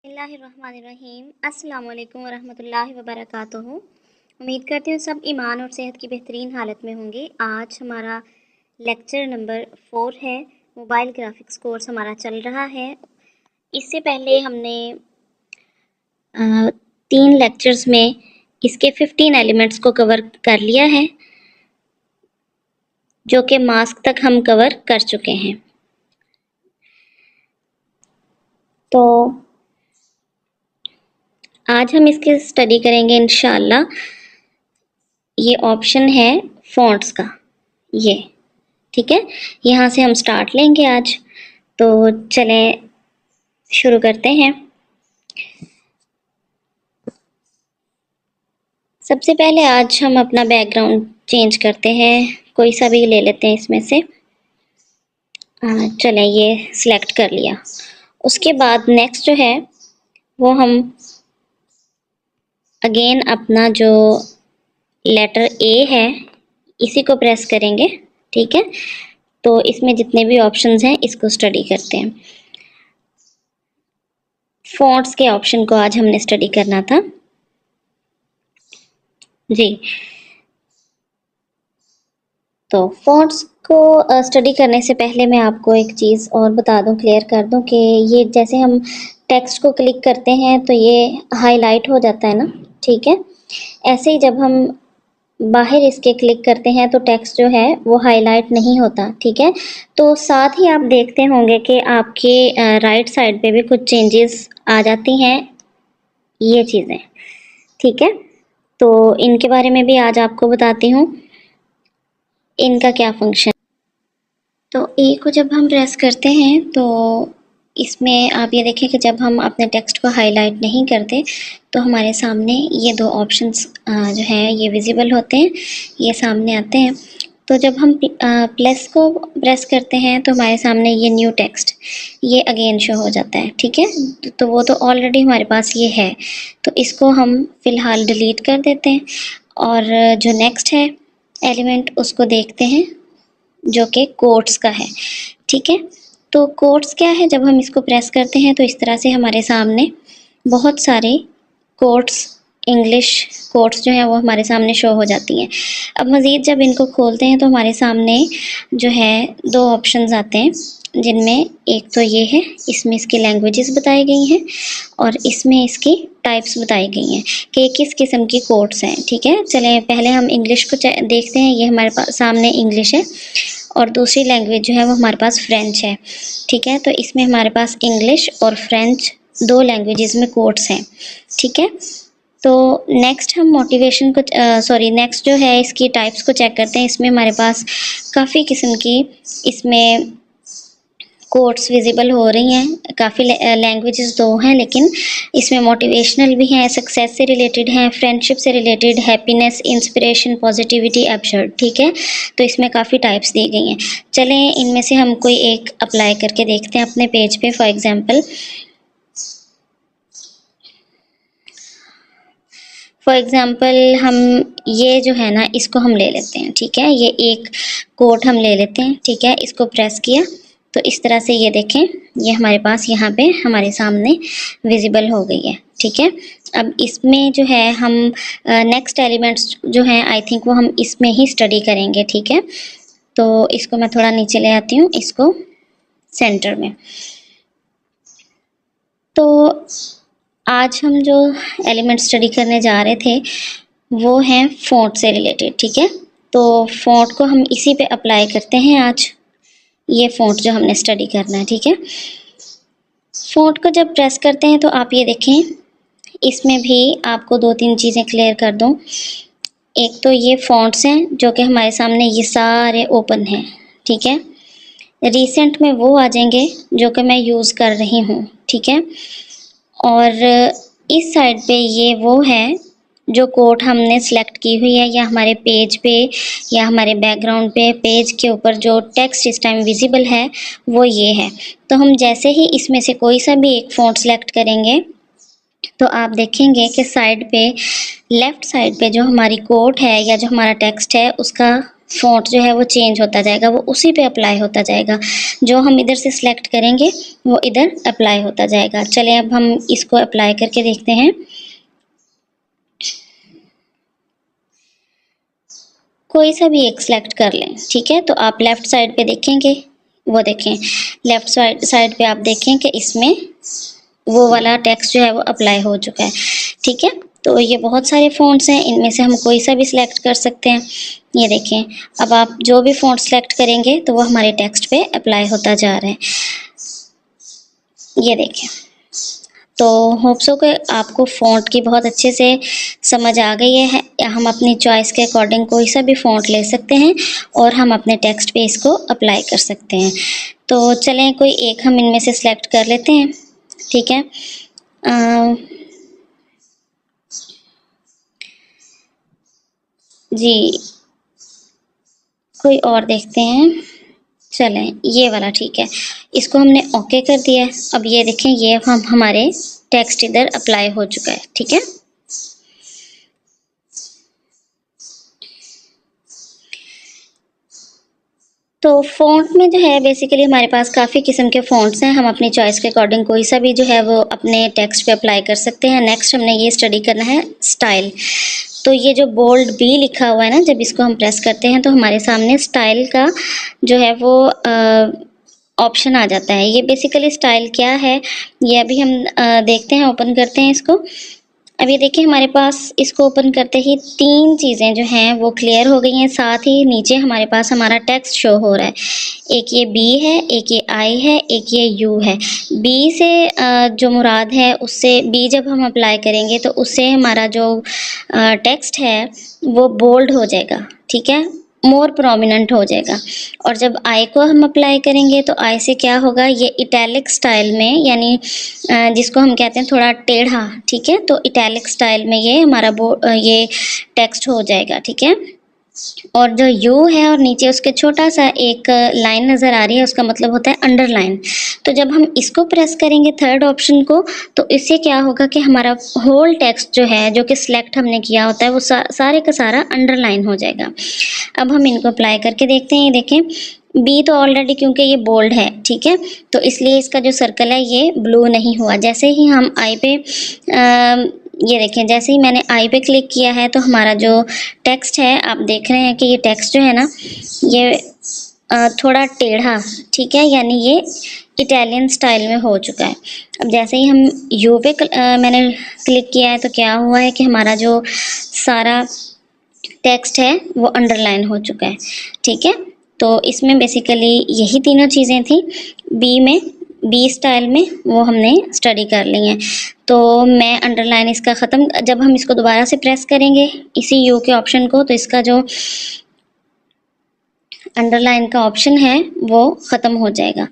बिस्मिल्लाहिर्रहमानिर्रहीम। अस्सलाम वालेकुम वरहमतुल्लाहि वबरकातुहू। उम्मीद करती हूँ सब ईमान और सेहत की बेहतरीन हालत में होंगे। आज हमारा लेक्चर नंबर 4 है। मोबाइल ग्राफिक्स कोर्स हमारा चल रहा है। इससे पहले हमने 3 लेक्चर्स में इसके 15 एलिमेंट्स को कवर कर लिया है, जो कि मास्क तक हम कवर कर चुके हैं। तो आज हम इसकी स्टडी करेंगे इंशाअल्लाह। ये ऑप्शन है फ़ॉन्ट्स का, ये ठीक है। यहाँ से हम स्टार्ट लेंगे आज। तो चलें शुरू करते हैं। सबसे पहले आज हम अपना बैकग्राउंड चेंज करते हैं, कोई सा भी ले लेते हैं इसमें से। चलें, ये सिलेक्ट कर लिया। उसके बाद नेक्स्ट जो है वो हम अगेन अपना जो लेटर ए है इसी को प्रेस करेंगे, ठीक है। तो इसमें जितने भी ऑप्शंस हैं इसको स्टडी करते हैं। फ़ॉन्ट्स के ऑप्शन को आज हमने स्टडी करना था जी। तो फ़ॉन्ट्स को स्टडी करने से पहले मैं आपको एक चीज़ और बता दूं, क्लियर कर दूं कि ये जैसे हम टेक्स्ट को क्लिक करते हैं तो ये हाईलाइट हो जाता है ना, ठीक है। ऐसे ही जब हम बाहर इसके क्लिक करते हैं तो टेक्स्ट जो है वो हाईलाइट नहीं होता, ठीक है। तो साथ ही आप देखते होंगे कि आपके राइट साइड पे भी कुछ चेंजेस आ जाती हैं, ये चीज़ें, ठीक है। तो इनके बारे में भी आज आपको बताती हूँ, इनका क्या फंक्शन। तो ए को जब हम प्रेस करते हैं तो इसमें आप ये देखें कि जब हम अपने टेक्स्ट को हाईलाइट नहीं करते तो हमारे सामने ये 2 ऑप्शंस जो हैं ये विजिबल होते हैं, ये सामने आते हैं। तो जब हम प्लस को प्रेस करते हैं तो हमारे सामने ये न्यू टेक्स्ट ये अगेन शो हो जाता है, ठीक है। तो वो तो ऑलरेडी हमारे पास ये है, तो इसको हम फ़िलहाल डिलीट कर देते हैं। और जो नेक्स्ट है एलिमेंट उसको देखते हैं, जो कि कोट्स का है, ठीक है। तो कोट्स क्या है, जब हम इसको प्रेस करते हैं तो इस तरह से हमारे सामने बहुत सारे कोट्स, इंग्लिश कोट्स जो हैं वो हमारे सामने शो हो जाती हैं। अब मज़ीद जब इनको खोलते हैं तो हमारे सामने जो है 2 ऑप्शंस आते हैं, जिनमें एक तो ये है, इसमें इसकी लैंग्वेजेस बताई गई हैं और इसमें इसकी टाइप्स बताई गई हैं कि किस किस्म की कोट्स हैं, ठीक है। चलें पहले हम इंग्लिश को देखते हैं। ये हमारे पास सामने इंग्लिश है और दूसरी लैंग्वेज जो है वो हमारे पास फ्रेंच है, ठीक है। तो इसमें हमारे पास इंग्लिश और फ्रेंच 2 लैंग्वेजेस में कोट्स हैं, ठीक है। तो नेक्स्ट हम मोटिवेशन को नेक्स्ट जो है इसकी टाइप्स को चेक करते हैं। इसमें हमारे पास काफ़ी किस्म की इसमें कोट्स विजिबल हो रही हैं। काफ़ी लैंग्वेजेस 2 हैं, लेकिन इसमें मोटिवेशनल भी हैं, सक्सेस से रिलेटेड हैं, फ्रेंडशिप से related, happiness, inspiration, positivity, absurd, ठीक है। तो इसमें काफ़ी टाइप्स दी गई हैं। चलें इनमें से हम कोई एक अप्लाई करके देखते हैं अपने पेज पे। फॉर एग्ज़ाम्पल हम ये जो है ना इसको हम ले लेते हैं, ठीक है। ये एक कोट हम ले लेते हैं, ठीक है। इसको प्रेस किया तो इस तरह से ये देखें, ये हमारे पास यहाँ पे हमारे सामने विजिबल हो गई है, ठीक है। अब इसमें जो है हम नेक्स्ट एलिमेंट्स जो हैं आई थिंक वो हम इसमें ही स्टडी करेंगे, ठीक है। तो इसको मैं थोड़ा नीचे ले आती हूँ, इसको सेंटर में। तो आज हम जो एलिमेंट स्टडी करने जा रहे थे वो हैं फ़ॉन्ट से रिलेटेड, ठीक है। तो फ़ॉन्ट को हम इसी पे अप्लाई करते हैं आज, ये फ़ॉन्ट जो हमने स्टडी करना है, ठीक है। फ़ॉन्ट को जब प्रेस करते हैं तो आप ये देखें, इसमें भी आपको 2-3 चीज़ें क्लियर कर दूं। एक तो ये फ़ॉन्ट्स हैं जो कि हमारे सामने ये सारे ओपन हैं, ठीक है। रिसेंट में वो आ जाएंगे जो कि मैं यूज़ कर रही हूँ, ठीक है। और इस साइड पे ये वो है जो कोट हमने सेलेक्ट की हुई है, या हमारे पेज पे या हमारे बैकग्राउंड पे पेज के ऊपर जो टेक्स्ट इस टाइम विजिबल है वो ये है। तो हम जैसे ही इसमें से कोई सा भी एक फ़ॉन्ट सेलेक्ट करेंगे तो आप देखेंगे कि साइड पे लेफ़्ट साइड पे जो हमारी कोट है या जो हमारा टेक्स्ट है उसका फ़ॉन्ट जो है वो चेंज होता जाएगा, वो उसी पे अप्लाई होता जाएगा। जो हम इधर से सिलेक्ट करेंगे वो इधर अप्लाई होता जाएगा। चलें अब हम इसको अप्लाई करके देखते हैं। कोई सा भी एक सिलेक्ट कर लें, ठीक है। तो आप लेफ़्ट साइड पे देखेंगे, वो देखें लेफ़्ट साइड पे आप देखें कि इसमें वो वाला टेक्स्ट जो है वो अप्लाई हो चुका है, ठीक है। तो ये बहुत सारे फ़ॉन्ट्स हैं, इनमें से हम कोई सा भी सिलेक्ट कर सकते हैं। ये देखें, अब आप जो भी फ़ॉन्ट सेलेक्ट करेंगे तो वो हमारे टेक्स्ट पे अप्लाई होता जा रहा है। ये देखें, तो होप सो कि आपको फ़ॉन्ट की बहुत अच्छे से समझ आ गई है। हम अपनी चॉइस के अकॉर्डिंग कोई सा भी फ़ॉन्ट ले सकते हैं और हम अपने टेक्स्ट पे इसको अप्लाई कर सकते हैं। तो चलें कोई एक हम इनमें से सिलेक्ट कर लेते हैं, ठीक है। जी, कोई और देखते हैं। चलें ये वाला ठीक है, इसको हमने ओके कर दिया है। अब ये देखें, ये हम हमारे टेक्स्ट इधर अप्लाई हो चुका है, ठीक है। तो फ़ॉन्ट में जो है बेसिकली हमारे पास काफ़ी किस्म के फ़ॉन्ट्स हैं। हम अपनी चॉइस के अकॉर्डिंग कोई सा भी जो है वो अपने टेक्स्ट पे अप्लाई कर सकते हैं। नेक्स्ट हमने ये स्टडी करना है स्टाइल। तो ये जो बोल्ड बी लिखा हुआ है ना, जब इसको हम प्रेस करते हैं तो हमारे सामने स्टाइल का जो है वो ऑप्शन आ जाता है। ये बेसिकली स्टाइल क्या है ये अभी हम देखते हैं, ओपन करते हैं इसको। अब ये देखिए हमारे पास इसको ओपन करते ही 3 चीज़ें जो हैं वो क्लियर हो गई हैं। साथ ही नीचे हमारे पास हमारा टेक्स्ट शो हो रहा है। एक ये बी है, एक ये आई है, एक ये यू है। बी से जो मुराद है उससे, बी जब हम अप्लाई करेंगे तो उससे हमारा जो टेक्स्ट है वो बोल्ड हो जाएगा, ठीक है, मोर प्रोमिनेंट हो जाएगा। और जब आई को हम अप्लाई करेंगे तो आई से क्या होगा, ये इटैलिक स्टाइल में, यानी जिसको हम कहते हैं थोड़ा टेढ़ा, ठीक है। तो इटैलिक स्टाइल में ये हमारा ये टेक्स्ट हो जाएगा, ठीक है। और जो यू है और नीचे उसके छोटा सा एक लाइन नज़र आ रही है, उसका मतलब होता है अंडरलाइन। तो जब हम इसको प्रेस करेंगे थर्ड ऑप्शन को, तो इससे क्या होगा कि हमारा होल टेक्स्ट जो है, जो कि सिलेक्ट हमने किया होता है, वो सारे का सारा अंडरलाइन हो जाएगा। अब हम इनको अप्लाई करके देखते हैं। ये देखें, बी तो ऑलरेडी क्योंकि ये बोल्ड है, ठीक है, तो इसलिए इसका जो सर्कल है ये ब्लू नहीं हुआ। जैसे ही हम आई पे ये देखें, जैसे ही मैंने आई पे क्लिक किया है तो हमारा जो टेक्स्ट है, आप देख रहे हैं कि ये टेक्स्ट जो है ना, ये थोड़ा टेढ़ा, ठीक है, यानी ये इटालियन स्टाइल में हो चुका है। अब जैसे ही हम यू पे मैंने क्लिक किया है तो क्या हुआ है कि हमारा जो सारा टेक्स्ट है वो अंडरलाइन हो चुका है, ठीक है। तो इसमें बेसिकली यही तीनों चीज़ें थी बी में, बी स्टाइल में, वो हमने स्टडी कर ली हैं। तो मैं अंडरलाइन इसका ख़त्म, जब हम इसको दोबारा से प्रेस करेंगे इसी यू के ऑप्शन को, तो इसका जो अंडरलाइन का ऑप्शन है वो ख़त्म हो जाएगा।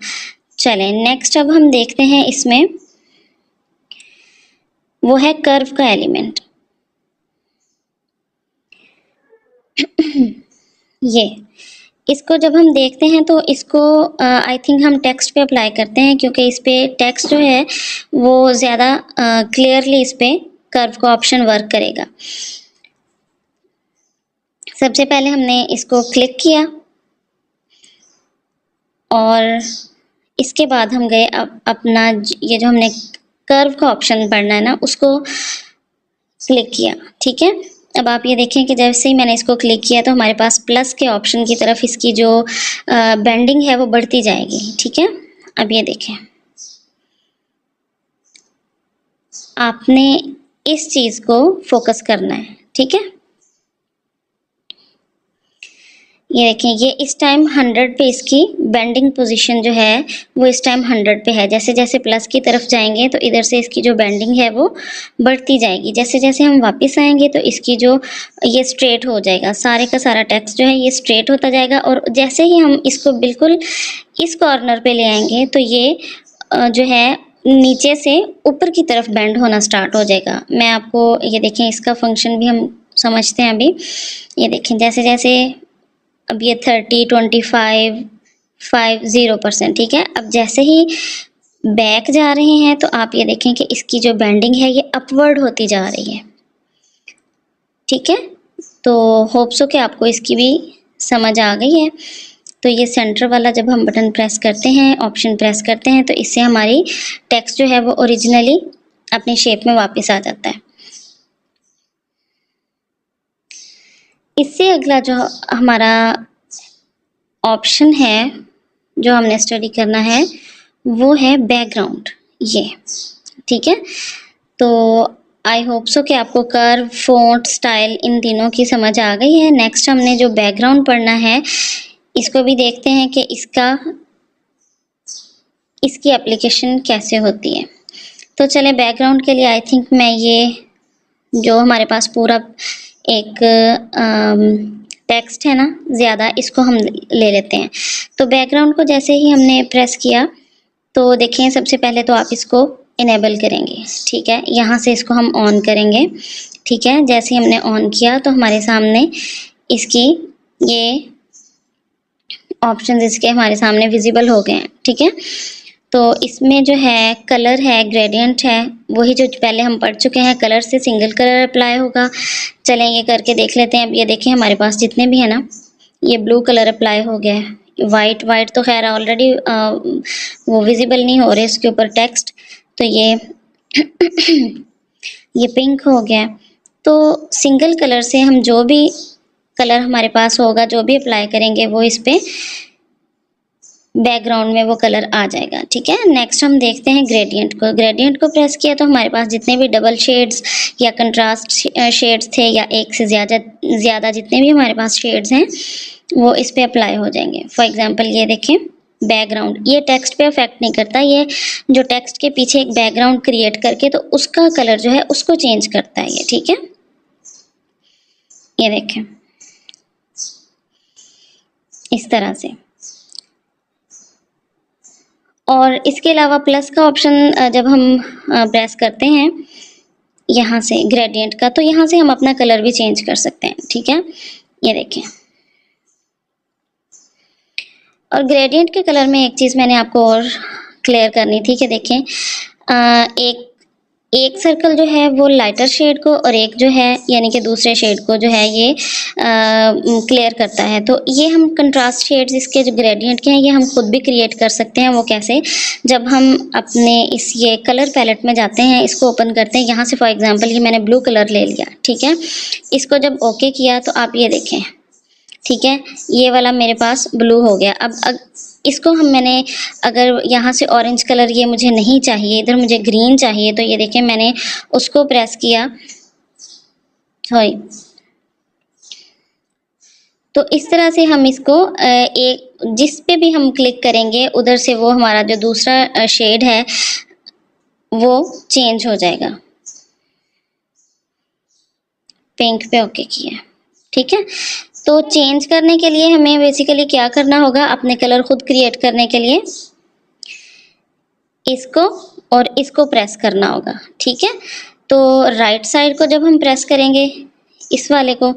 चलें नेक्स्ट अब हम देखते हैं, इसमें वो है कर्व का एलिमेंट। ये इसको जब हम देखते हैं तो इसको आई थिंक हम टेक्स्ट पे अप्लाई करते हैं, क्योंकि इस पे टेक्स्ट जो है वो ज़्यादा क्लियरली इस पे कर्व का ऑप्शन वर्क करेगा। सबसे पहले हमने इसको क्लिक किया और इसके बाद हम गए अपना ये जो हमने कर्व का ऑप्शन पढ़ना है ना, उसको क्लिक किया, ठीक है। अब आप ये देखें कि जैसे ही मैंने इसको क्लिक किया तो हमारे पास प्लस के ऑप्शन की तरफ इसकी जो बेंडिंग है वो बढ़ती जाएगी, ठीक है। अब ये देखें, आपने इस चीज़ को फोकस करना है, ठीक है। ये देखें, ये इस टाइम 100 पे इसकी बेंडिंग पोजीशन जो है वो इस टाइम 100 पे है। जैसे जैसे प्लस की तरफ जाएंगे तो इधर से इसकी जो बेंडिंग है वो बढ़ती जाएगी। जैसे जैसे हम वापस आएंगे तो इसकी जो ये स्ट्रेट हो जाएगा, सारे का सारा टेक्स्ट जो है ये स्ट्रेट होता जाएगा। और जैसे ही हम इसको बिल्कुल इस कॉर्नर पे ले आएंगे तो ये जो है नीचे से ऊपर की तरफ बेंड होना स्टार्ट हो जाएगा। मैं आपको ये देखें, इसका फंक्शन भी हम समझते हैं अभी। ये देखें, जैसे जैसे अब ये 30, 25, 5, 0%, ठीक है। अब जैसे ही बैक जा रहे हैं तो आप ये देखें कि इसकी जो बेंडिंग है ये अपवर्ड होती जा रही है, ठीक है। तो होप सो कि आपको इसकी भी समझ आ गई है? तो ये सेंटर वाला जब हम बटन प्रेस करते हैं, ऑप्शन प्रेस करते हैं, तो इससे हमारी टेक्स्ट जो है वो ओरिजिनली अपनी शेप में वापस आ जाता है। इससे अगला जो हमारा ऑप्शन है जो हमने स्टडी करना है वो है बैकग्राउंड, ये ठीक है। तो आई होप सो कि आपको कर्व, फ़ॉन्ट, स्टाइल इन तीनों की समझ आ गई है। नेक्स्ट हमने जो बैकग्राउंड पढ़ना है इसको भी देखते हैं कि इसकी एप्लीकेशन कैसे होती है। तो चले बैकग्राउंड के लिए आई थिंक मैं ये जो हमारे पास पूरा एक टेक्स्ट है ना ज़्यादा, इसको हम ले लेते हैं। तो बैकग्राउंड को जैसे ही हमने प्रेस किया तो देखें सबसे पहले तो आप इसको इनेबल करेंगे, ठीक है। यहाँ से इसको हम ऑन करेंगे, ठीक है। जैसे हमने ऑन किया तो हमारे सामने इसकी ये ऑप्शन इसके हमारे सामने विजिबल हो गए हैं, ठीक है। तो इसमें जो है कलर है, ग्रेडियंट है, वही जो पहले हम पढ़ चुके हैं। कलर से सिंगल कलर अप्लाई होगा। चलें ये करके देख लेते हैं। अब ये देखें हमारे पास जितने भी है ना, ये ब्लू कलर अप्लाई हो गया है। वाइट तो खैर ऑलरेडी वो विजिबल नहीं हो रहे इसके ऊपर टेक्स्ट, तो ये ये पिंक हो गया। तो सिंगल कलर से हम जो भी कलर हमारे पास होगा, जो भी अप्लाई करेंगे, वो इस पे बैकग्राउंड में वो कलर आ जाएगा, ठीक है। नेक्स्ट हम देखते हैं ग्रेडियंट को। ग्रेडियंट को प्रेस किया तो हमारे पास जितने भी डबल शेड्स या कंट्रास्ट शेड्स थे या एक से ज़्यादा जितने भी हमारे पास शेड्स हैं वो इस पे अप्लाई हो जाएंगे। फॉर एग्जांपल ये देखें बैकग्राउंड, ये टेक्स्ट पे अफेक्ट नहीं करता, ये जो टेक्स्ट के पीछे एक बैकग्राउंड क्रिएट करके तो उसका कलर जो है उसको चेंज करता है ये, ठीक है। ये देखें इस तरह से। और इसके अलावा प्लस का ऑप्शन जब हम प्रेस करते हैं यहाँ से ग्रेडियंट का, तो यहाँ से हम अपना कलर भी चेंज कर सकते हैं, ठीक है। ये देखें। और ग्रेडियंट के कलर में एक चीज़ मैंने आपको और क्लियर करनी थी कि देखें एक सर्कल जो है वो लाइटर शेड को और एक जो है यानी कि दूसरे शेड को जो है ये क्लियर करता है। तो ये हम कंट्रास्ट शेड्स इसके जो ग्रेडियंट के हैं ये हम खुद भी क्रिएट कर सकते हैं। वो कैसे? जब हम अपने इस ये कलर पैलेट में जाते हैं, इसको ओपन करते हैं, यहाँ से फॉर एग्जांपल ये मैंने ब्लू कलर ले लिया, ठीक है। इसको जब ओके किया तो आप ये देखें, ठीक है, ये वाला मेरे पास ब्लू हो गया। अब इसको मैंने अगर यहाँ से ऑरेंज कलर ये मुझे नहीं चाहिए, इधर मुझे ग्रीन चाहिए, तो ये देखें मैंने उसको प्रेस किया, सॉरी। तो इस तरह से हम इसको एक जिस पे भी हम क्लिक करेंगे उधर से वो हमारा जो दूसरा शेड है वो चेंज हो जाएगा। पिंक पे ओके किया, ठीक है। तो चेंज करने के लिए हमें बेसिकली क्या करना होगा? अपने कलर खुद क्रिएट करने के लिए इसको और इसको प्रेस करना होगा, ठीक है। तो राइट साइड को जब हम प्रेस करेंगे इस वाले को,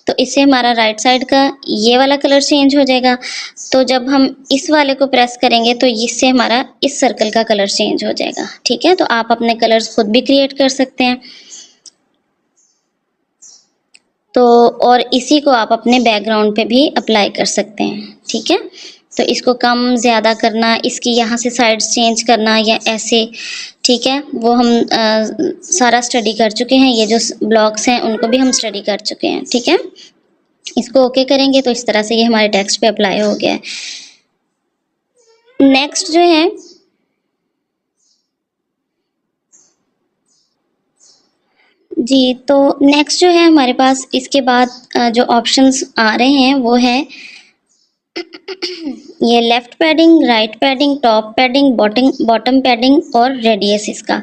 तो इससे हमारा राइट साइड का ये वाला कलर चेंज हो जाएगा। तो जब हम इस वाले को प्रेस करेंगे तो इससे हमारा इस सर्कल का कलर चेंज हो जाएगा, ठीक है। तो आप अपने कलर्स खुद भी क्रिएट कर सकते हैं। तो और इसी को आप अपने बैकग्राउंड पे भी अप्लाई कर सकते हैं, ठीक है। तो इसको कम ज़्यादा करना, इसकी यहाँ से साइड्स चेंज करना या ऐसे, ठीक है, वो हम सारा स्टडी कर चुके हैं। ये जो ब्लॉक्स हैं उनको भी हम स्टडी कर चुके हैं, ठीक है। इसको ओके करेंगे तो इस तरह से ये हमारे टेक्स्ट पे अप्लाई हो गया है। नेक्स्ट जो है जी, तो नेक्स्ट जो है हमारे पास इसके बाद जो ऑप्शंस आ रहे हैं वो है ये left padding, right padding, top padding, bottom padding और रेडियस इसका।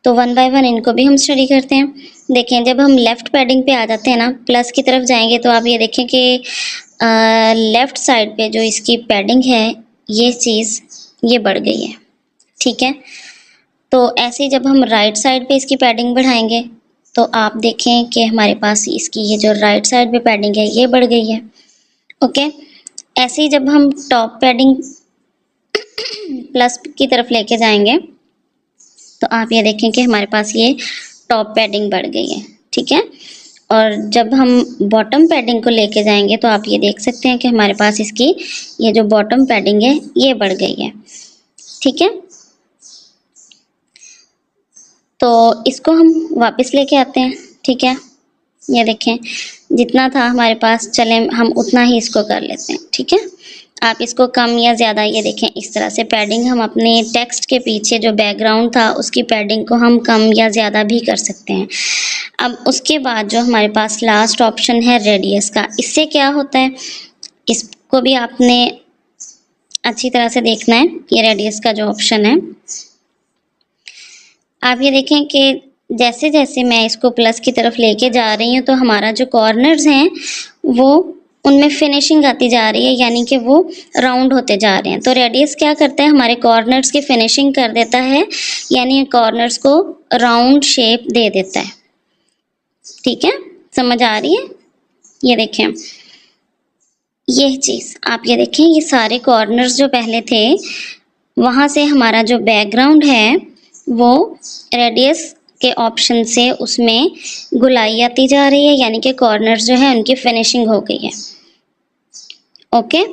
तो वन बाय वन इनको भी हम स्टडी करते हैं। देखें जब हम लेफ्ट पैडिंग पे आ जाते हैं ना, प्लस की तरफ जाएंगे तो आप ये देखें कि लेफ्ट साइड पे जो इसकी पैडिंग है ये चीज़ ये बढ़ गई है, ठीक है। तो ऐसे ही जब हम राइट साइड पे इसकी पैडिंग बढ़ाएंगे तो आप देखें कि हमारे पास इसकी ये जो राइट साइड पे पैडिंग है ये बढ़ गई है, ओके। ऐसे ही जब हम टॉप पैडिंग प्लस की तरफ लेके जाएंगे तो आप ये देखें कि हमारे पास ये टॉप पैडिंग बढ़ गई है, ठीक है। और जब हम बॉटम पैडिंग को लेके जाएंगे तो आप ये देख सकते हैं कि हमारे पास इसकी ये जो बॉटम पैडिंग है ये बढ़ गई है। ठीक है, तो इसको हम वापस लेके आते हैं। ठीक है, ये देखें जितना था हमारे पास, चले हम उतना ही इसको कर लेते हैं। ठीक है, आप इसको कम या ज़्यादा, ये देखें इस तरह से पैडिंग हम अपने टेक्स्ट के पीछे जो बैकग्राउंड था उसकी पैडिंग को हम कम या ज़्यादा भी कर सकते हैं। अब उसके बाद जो हमारे पास लास्ट ऑप्शन है रेडियस का, इससे क्या होता है इसको भी आपने अच्छी तरह से देखना है। ये रेडियस का जो ऑप्शन है, आप ये देखें कि जैसे जैसे मैं इसको प्लस की तरफ लेके जा रही हूँ तो हमारा जो कॉर्नर्स हैं वो उनमें फिनिशिंग आती जा रही है, यानी कि वो राउंड होते जा रहे हैं। तो रेडियस क्या करता है, हमारे कॉर्नर्स की फिनिशिंग कर देता है, यानी कॉर्नर्स को राउंड शेप दे देता है। ठीक है, समझ आ रही है? ये देखें यह चीज़ आप ये देखें, ये सारे कॉर्नर्स जो पहले थे वहाँ से हमारा जो बैकग्राउंड है वो रेडियस के ऑप्शन से उसमें गुलाई आती जा रही है, यानी कि कॉर्नर्स जो है उनकी फिनिशिंग हो गई है। ओके,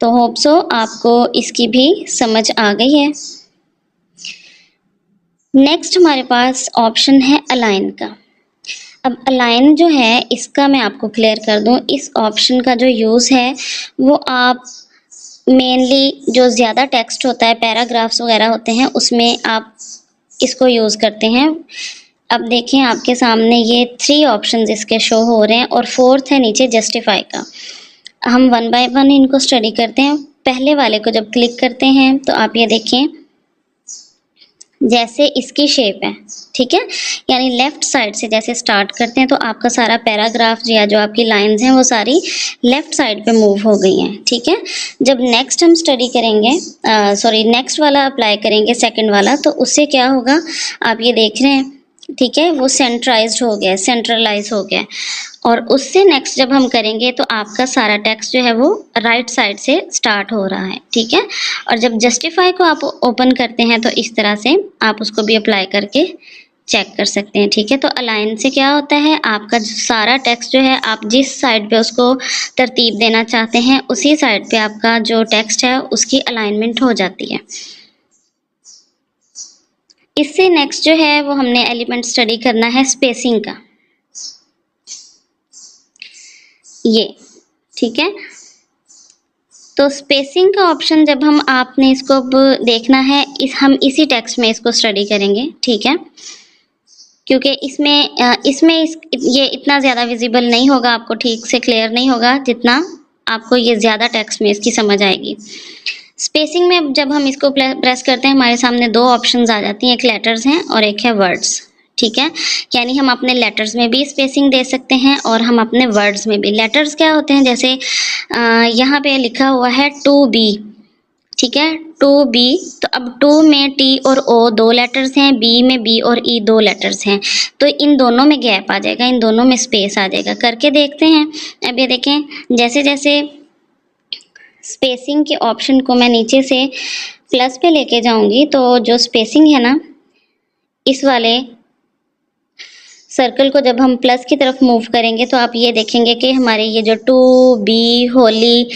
तो होप सो आपको इसकी भी समझ आ गई है। नेक्स्ट हमारे पास ऑप्शन है अलाइन का। अब अलाइन जो है इसका मैं आपको क्लियर कर दूं, इस ऑप्शन का जो यूज़ है वो आप मेनली जो ज़्यादा टेक्स्ट होता है, पैराग्राफ्स वगैरह होते हैं, उसमें आप इसको यूज़ करते हैं। अब देखें आपके सामने ये 3 ऑप्शंस इसके शो हो रहे हैं और 4th है नीचे जस्टिफाई का। हम 1 बाय 1 इनको स्टडी करते हैं। पहले वाले को जब क्लिक करते हैं तो आप ये देखें जैसे इसकी शेप है, ठीक है, यानी लेफ़्ट साइड से जैसे स्टार्ट करते हैं तो आपका सारा पैराग्राफ या जो आपकी लाइंस हैं वो सारी लेफ़्ट साइड पे मूव हो गई हैं। ठीक है, जब नेक्स्ट हम स्टडी करेंगे, नेक्स्ट वाला अप्लाई करेंगे, सेकंड वाला, तो उससे क्या होगा आप ये देख रहे हैं। ठीक है, वो सेंट्राइज्ड हो गया, सेंट्रलाइज हो गया। और उससे नेक्स्ट जब हम करेंगे तो आपका सारा टेक्स्ट जो है वो राइट साइड से स्टार्ट हो रहा है। ठीक है, और जब जस्टिफाई को आप ओपन करते हैं तो इस तरह से आप उसको भी अप्लाई करके चेक कर सकते हैं। ठीक है, तो अलाइन से क्या होता है, आपका जो सारा टेक्स्ट जो है आप जिस साइड पे उसको तरतीब देना चाहते हैं उसी साइड पे आपका जो टेक्स्ट है उसकी अलाइनमेंट हो जाती है। इससे नेक्स्ट जो है वो हमने एलिमेंट स्टडी करना है स्पेसिंग का, ये। ठीक है, तो स्पेसिंग का ऑप्शन जब हम आपने इसको अब देखना है, हम इसी टेक्स्ट में इसको स्टडी करेंगे। ठीक है, क्योंकि इसमें ये इतना ज़्यादा विजिबल नहीं होगा, आपको ठीक से क्लियर नहीं होगा जितना आपको ये ज़्यादा टेक्स्ट में इसकी समझ आएगी। स्पेसिंग में जब हम इसको प्रेस करते हैं हमारे सामने 2 ऑप्शंस आ जाती हैं, एक लेटर्स हैं और एक है वर्ड्स। ठीक है, यानी हम अपने लेटर्स में भी स्पेसिंग दे सकते हैं और हम अपने वर्ड्स में भी। लेटर्स क्या होते हैं, जैसे यहाँ पे लिखा हुआ है टू बी। ठीक है, टू बी, तो अब टू में टी और ओ 2 लेटर्स हैं, बी में बी और ई 2 लेटर्स हैं, तो इन दोनों में गैप आ जाएगा, इन दोनों में स्पेस आ जाएगा। करके देखते हैं। अब ये देखें जैसे जैसे स्पेसिंग के ऑप्शन को मैं नीचे से प्लस पे लेके जाऊंगी तो जो स्पेसिंग है ना, इस वाले सर्कल को जब हम प्लस की तरफ मूव करेंगे तो आप ये देखेंगे कि हमारे ये जो टू बी, होली,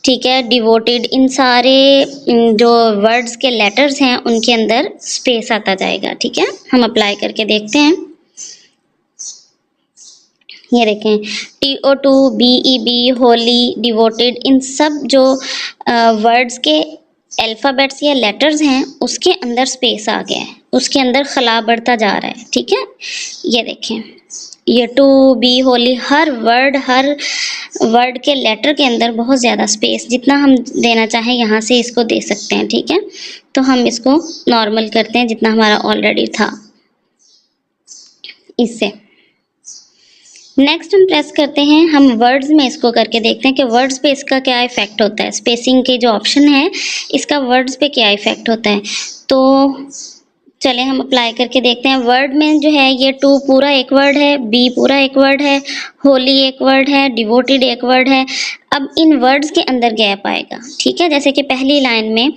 ठीक है, डिवोटेड, इन सारे जो वर्ड्स के लेटर्स हैं उनके अंदर स्पेस आता जाएगा। ठीक है, हम अप्लाई करके देखते हैं। ये देखें TO2, BEB, होली, डिवोटेड, इन सब जो वर्ड्स के अल्फ़ाबेट्स या लेटर्स हैं उसके अंदर स्पेस आ गया है, उसके अंदर खला बढ़ता जा रहा है। ठीक है, ये देखें ये टू बी, होली, हर वर्ड के लेटर के अंदर बहुत ज़्यादा स्पेस, जितना हम देना चाहें यहाँ से इसको दे सकते हैं। ठीक है, तो हम इसको नॉर्मल करते हैं जितना हमारा ऑलरेडी था इससे। नेक्स्ट हम प्रेस करते हैं, हम वर्ड्स में इसको करके देखते हैं कि वर्ड्स पे इसका क्या इफ़ेक्ट होता है। स्पेसिंग के जो ऑप्शन है इसका वर्ड्स पे क्या इफ़ेक्ट होता है, तो चले हम अप्लाई करके देखते हैं। वर्ड में जो है ये टू पूरा एक वर्ड है, बी पूरा एक वर्ड है, होली एक वर्ड है, डिवोटेड एक वर्ड है। अब इन वर्ड्स के अंदर गैप आएगा। ठीक है, जैसे कि पहली लाइन में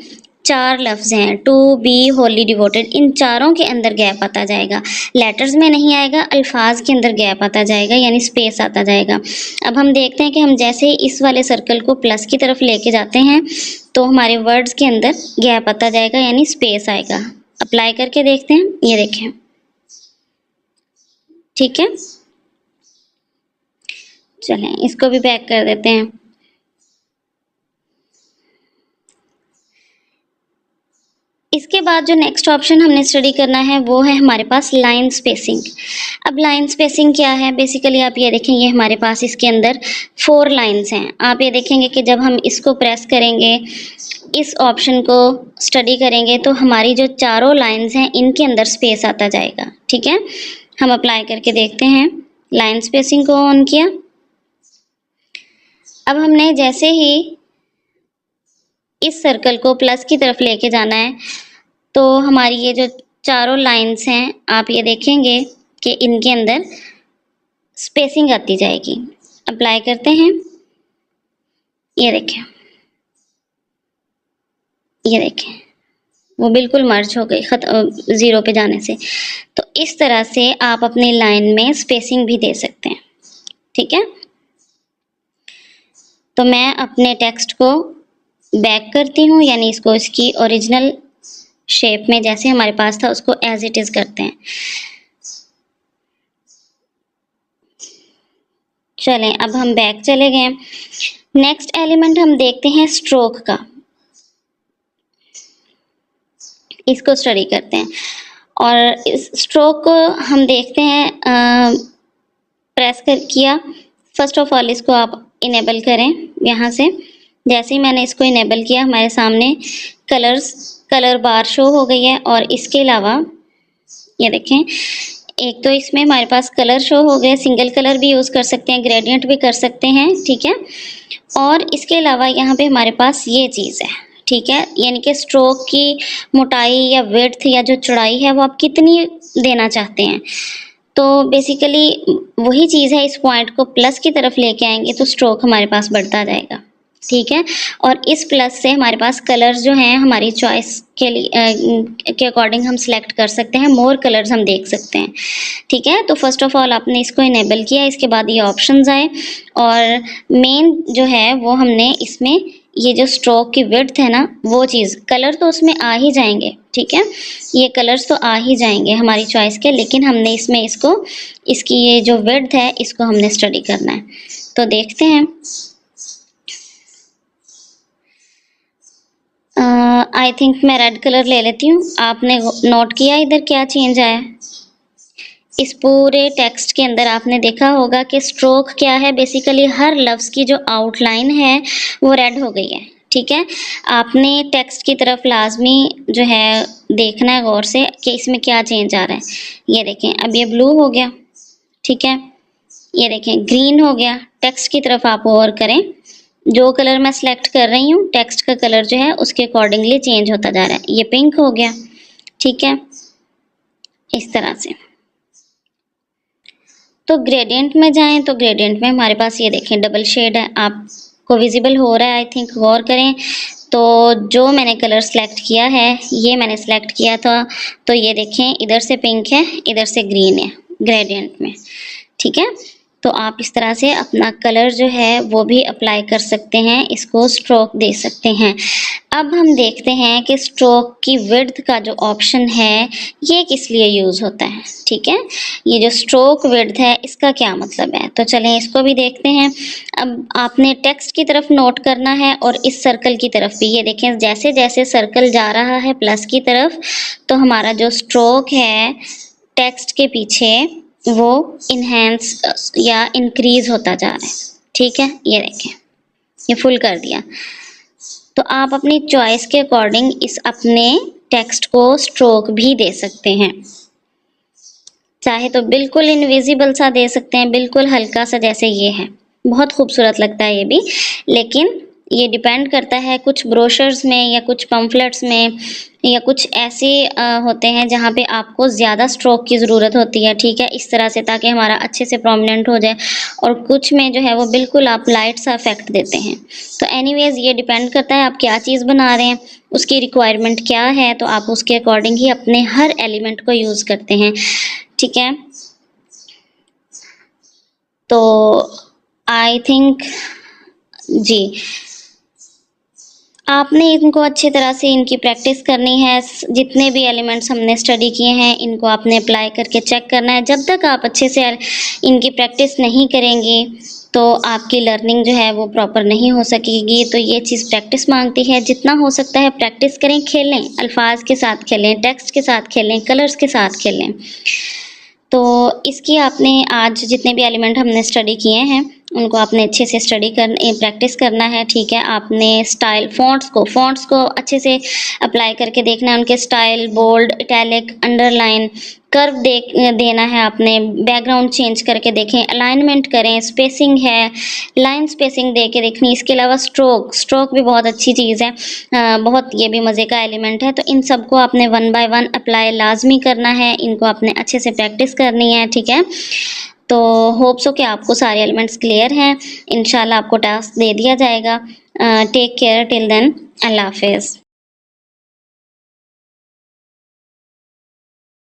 4 लफ्ज़ हैं, टू बी होली डिवोटेड, इन चारों के अंदर गैप आता जाएगा, लेटर्स में नहीं आएगा, अल्फाज के अंदर गैप आता जाएगा यानी स्पेस आता जाएगा। अब हम देखते हैं कि हम जैसे इस वाले सर्कल को प्लस की तरफ लेके जाते हैं तो हमारे वर्ड्स के अंदर गैप आता जाएगा यानी स्पेस आएगा। अप्लाई करके देखते हैं, ये देखें, ठीक है। चलें इसको भी बैक कर देते हैं। इसके बाद जो नेक्स्ट ऑप्शन हमने स्टडी करना है वो है हमारे पास लाइन स्पेसिंग। अब लाइन स्पेसिंग क्या है, बेसिकली आप ये देखेंगे हमारे पास इसके अंदर 4 लाइंस हैं। आप ये देखेंगे कि जब हम इसको प्रेस करेंगे, इस ऑप्शन को स्टडी करेंगे तो हमारी जो चारों लाइंस हैं इनके अंदर स्पेस आता जाएगा, ठीक है। हम अप्लाई करके देखते हैं, लाइन स्पेसिंग को ऑन किया। अब हमने जैसे ही इस सर्कल को प्लस की तरफ लेके जाना है तो हमारी ये जो चारों लाइंस हैं आप ये देखेंगे कि इनके अंदर स्पेसिंग आती जाएगी। अप्लाई करते हैं, ये देखें, ये देखें वो बिल्कुल मर्ज हो गई ज़ीरो पे जाने से। तो इस तरह से आप अपनी लाइन में स्पेसिंग भी दे सकते हैं, ठीक है। तो मैं अपने टेक्स्ट को बैक करती हूँ, यानी इसको इसकी ओरिजिनल शेप में जैसे हमारे पास था उसको एज इट इज करते हैं। चलें अब हम बैक चले गए। नेक्स्ट एलिमेंट हम देखते हैं स्ट्रोक का, इसको स्टडी करते हैं। और इस स्ट्रोक को हम देखते हैं, प्रेस कर किया, फर्स्ट ऑफ ऑल इसको आप इनेबल करें यहाँ से। जैसे ही मैंने इसको इनेबल किया हमारे सामने कलर बार शो हो गई है। और इसके अलावा ये देखें, एक तो इसमें हमारे पास कलर शो हो गए, सिंगल कलर भी यूज़ कर सकते हैं, ग्रेडियंट भी कर सकते हैं, ठीक है। और इसके अलावा यहाँ पे हमारे पास ये चीज़ है, ठीक है, यानी कि स्ट्रोक की मोटाई या विड्थ या जो चौड़ाई है वो आप कितनी देना चाहते हैं। तो बेसिकली वही चीज़ है, इस पॉइंट को प्लस की तरफ लेके आएंगे तो स्ट्रोक हमारे पास बढ़ता जाएगा, ठीक है। और इस प्लस से हमारे पास कलर्स जो हैं हमारी चॉइस के लिए के अकॉर्डिंग हम सिलेक्ट कर सकते हैं, मोर कलर्स हम देख सकते हैं, ठीक है। तो फर्स्ट ऑफ ऑल आपने इसको इनेबल किया, इसके बाद ये ऑप्शंस आए और मेन जो है वो हमने इसमें ये जो स्ट्रोक की विड्थ है ना वो चीज़, कलर तो उसमें आ ही जाएंगे, ठीक है, ये कलर्स तो आ ही जाएंगे हमारी चॉइस के, लेकिन हमने इसमें इसकी ये जो विड्थ है इसको हमने स्टडी करना है। तो देखते हैं, आई थिंक मैं रेड कलर ले लेती हूँ। आपने नोट किया इधर क्या चेंज आया? इस पूरे टेक्स्ट के अंदर आपने देखा होगा कि स्ट्रोक क्या है, बेसिकली हर लफ्ज़ की जो आउटलाइन है वो रेड हो गई है, ठीक है। आपने टेक्स्ट की तरफ लाजमी जो है देखना है गौर से कि इसमें क्या चेंज आ रहा है। ये देखें अब ये ब्लू हो गया, ठीक है, ये देखें ग्रीन हो गया। टेक्स्ट की तरफ आप और करें, जो कलर मैं सिलेक्ट कर रही हूँ टेक्स्ट का कलर जो है उसके अकॉर्डिंगली चेंज होता जा रहा है। ये पिंक हो गया, ठीक है, इस तरह से। तो ग्रेडियंट में जाएं तो ग्रेडियंट में हमारे पास ये देखें डबल शेड है, आपको विजिबल हो रहा है आई थिंक, गौर करें। तो जो मैंने कलर सेलेक्ट किया है ये मैंने सेलेक्ट किया था, तो ये देखें इधर से पिंक है इधर से ग्रीन है ग्रेडियंट में, ठीक है। तो आप इस तरह से अपना कलर जो है वो भी अप्लाई कर सकते हैं, इसको स्ट्रोक दे सकते हैं। अब हम देखते हैं कि स्ट्रोक की विड्थ का जो ऑप्शन है ये किस लिए यूज़ होता है, ठीक है। ये जो स्ट्रोक विड्थ है इसका क्या मतलब है, तो चलें इसको भी देखते हैं। अब आपने टेक्स्ट की तरफ नोट करना है और इस सर्कल की तरफ भी। ये देखें जैसे जैसे सर्कल जा रहा है प्लस की तरफ तो हमारा जो स्ट्रोक है टेक्स्ट के पीछे वो इन्हेंस या इंक्रीज होता जा रहा है, ठीक है। ये देखें ये फुल कर दिया। तो आप अपनी चॉइस के अकॉर्डिंग इस अपने टेक्स्ट को स्ट्रोक भी दे सकते हैं, चाहे तो बिल्कुल इनविजिबल सा दे सकते हैं, बिल्कुल हल्का सा, जैसे ये है बहुत खूबसूरत लगता है ये भी, लेकिन ये डिपेंड करता है, कुछ ब्रोशर्स में या कुछ पम्फलेट्स में या कुछ ऐसे होते हैं जहाँ पे आपको ज़्यादा स्ट्रोक की ज़रूरत होती है, ठीक है, इस तरह से, ताकि हमारा अच्छे से प्रोमिनेंट हो जाए। और कुछ में जो है वो बिल्कुल आप लाइट सा इफेक्ट देते हैं। तो एनीवेज ये डिपेंड करता है आप क्या चीज़ बना रहे हैं, उसकी रिक्वायरमेंट क्या है, तो आप उसके अकॉर्डिंग ही अपने हर एलिमेंट को यूज़ करते हैं, ठीक है। तो आई थिंक जी, आपने इनको अच्छी तरह से इनकी प्रैक्टिस करनी है। जितने भी एलिमेंट्स हमने स्टडी किए हैं इनको आपने अप्लाई करके चेक करना है। जब तक आप अच्छे से इनकी प्रैक्टिस नहीं करेंगे तो आपकी लर्निंग जो है वो प्रॉपर नहीं हो सकेगी। तो ये चीज़ प्रैक्टिस मांगती है, जितना हो सकता है प्रैक्टिस करें, खेलें, अल्फाज के साथ खेलें, टेक्स्ट के साथ खेलें, कलर्स के साथ खेलें। तो इसकी आपने आज जितने भी एलिमेंट हमने स्टडी किए हैं उनको आपने अच्छे से प्रैक्टिस करना है, ठीक है। आपने स्टाइल फ़ॉन्ट्स को अच्छे से अप्लाई करके देखना है, उनके style, bold, italic, underline, curve देना है आपने, बैकग्राउंड चेंज करके देखें, अलाइनमेंट करें, स्पेसिंग है, लाइन स्पेसिंग दे के देखनी। इसके अलावा स्ट्रोक भी बहुत अच्छी चीज़ है, बहुत ये भी मज़े का एलिमेंट है। तो इन सबको आपने 1 बाय 1 अप्लाई लाजमी करना है, इनको आपने अच्छे से प्रैक्टिस करनी है, ठीक है। तो होप सो कि आपको सारे एलिमेंट्स क्लियर हैं। इंशाल्लाह आपको टास्क दे दिया जाएगा। टेक केयर टिल देन, अल्लाह हाफिज़।